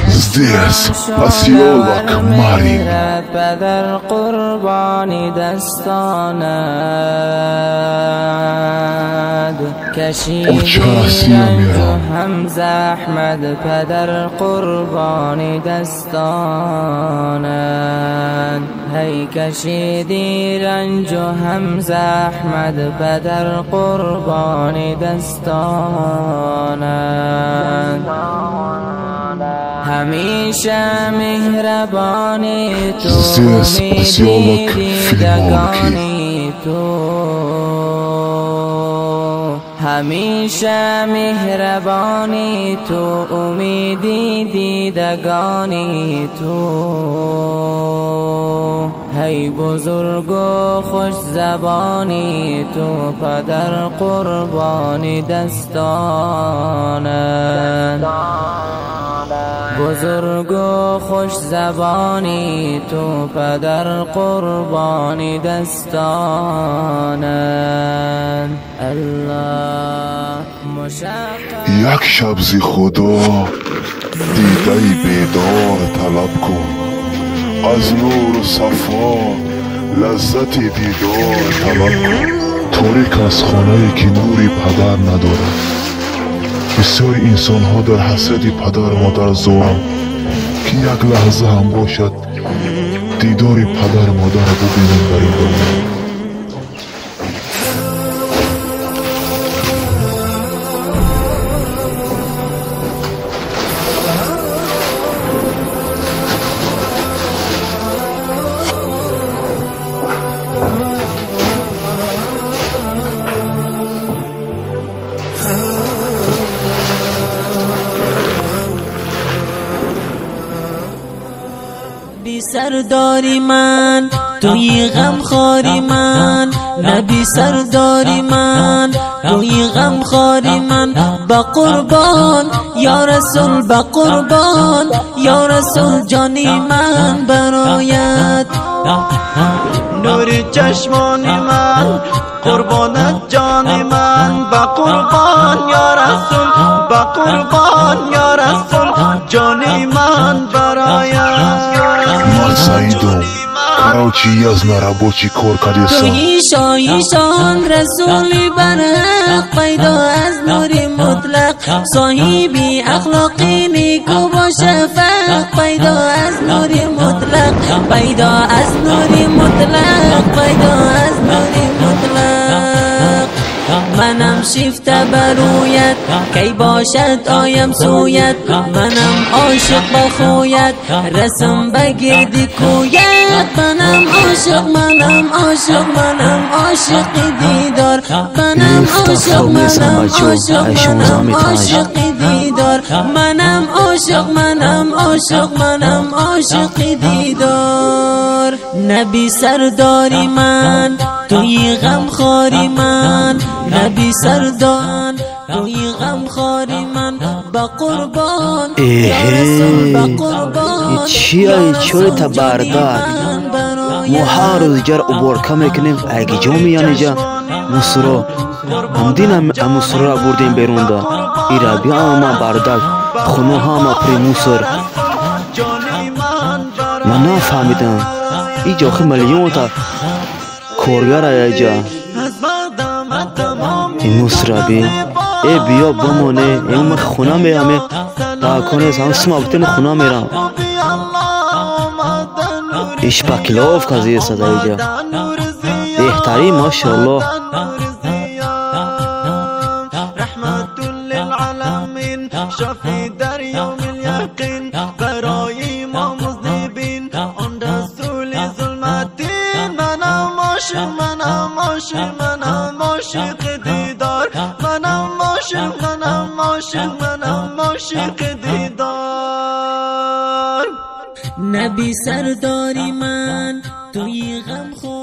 Здесь поселок Марин. بدر قربانی دستانند کشیدی رنج و هم زحمت پدر قربانی دستانند هی کشیدی رنج و هم زحمت پدر قربانی دستانند همیشه مهربانی تو امیدی دیدگانی تو همیشه مهربانی تو امیدی دیدگانی تو هی بزرگ و خوش زبانی تو پدر قربانی دستانند بزرگ و خوش زبانی تو پدر قربانی دستانند الله مشفق یک شب ز خدا دیده بیدار طلب کن از نور و صفا لذت دیدار طلب کن تاریک از خانه‌ای که نوری پدر ندارد بسیاری انسان ها در حسرت پدر مادر زارند که یک لحظه هم باشد دیدار پدر مادر رو ببینیم در این دنیا. بی سرداری من توی غم خاری من نبی سرداری من توی غم خاری من با قربان یا رسول با قربان یا رسول جانی من برایت نور چشمان من قربانت جان من با قربان یا رسول با قربان یا رسول جان من برایت سعیدم کراچی از نرابوچی کار کردیسان توی شایشان رسولی برق پیدا از نوری مطلق صاحبی اخلاقی نیکو با شفق پیدا از نوری مطلق پیدا از نوری مطلق پیدا از نوری مطلق منم شیفته برویت کی باشد آیم سویت منم عاشق با خویت رسم بگردی کویت منم عاشق منم عاشق منم عاشق دیدار منم عاشق منم عاشق منم عاشق دیدار منم عاشق منم عاشق منم عاشق دیدار نبی سرداری من توی غم خاری من نبی سردار توی غم خاری من با قربان یا رسول با قربان چیه چوری تا بردار ما هر روز جر عبور کم میکنیم اگه جا میانی جا مصرا همدین هم مصرا بردیم بیرون دا ایرا بیا ما بردار خونه ها ما پری مصر من نفهمیدم اینجا خیلی میلیون تا کارگر اینجا این مصرا بی ای بیا بمونه این من خونه میرم تا کنه هم سماکتین خونه میرم ایش پاکلاف قضیه صدا اینجا بهتری ماشاءالله رحمت للعالمین شفی در یوم الیقین برای ما مذنبین آن رسول ظلمتین منم عاشق منم عاشق منم عاشق دیدار منم عاشق منم عاشق منم عاشق دیدار نبی سرداری من توی غم خور